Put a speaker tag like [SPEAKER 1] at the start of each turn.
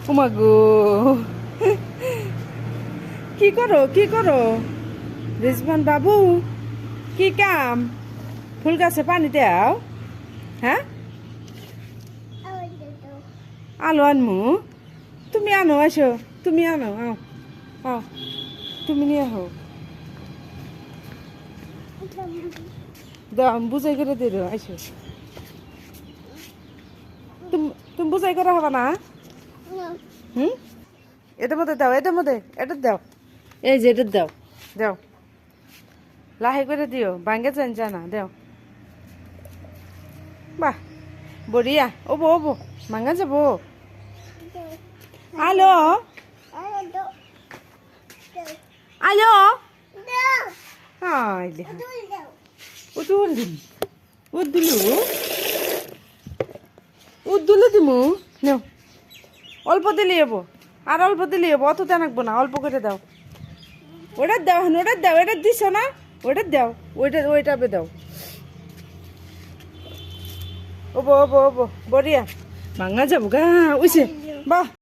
[SPEAKER 1] ওমা গো কি করো রিজওয়ান বাবু কি কাম ফুল গাছে পানি দাও হ্যাঁ আলো আনমু তুমি আনো আসো তুমি আনো আও তুমি নিয়ে আহো দাও বুঝাই করে দিও আসো তুমি বুঝাই করা হবে না এটার মধ্যে দাও এটা দাও এই যে এটা দাও লাহে করে দিও ভাঙ্গে চান না দাও বাহ বড়িয়া ওবো ভাঙ্গা যাবো আলো উদ্দুলে দিমু নাও অল্প দিলে যাবো আর অল্প দিলে যাবো অত টানাকবো না অল্প করে দাও ওটা দাও এটা দিছ না ওটা দাও ওইটাবে দাও ওবো বড়িয়া ভাঙা যাবো গা উইছে বাহ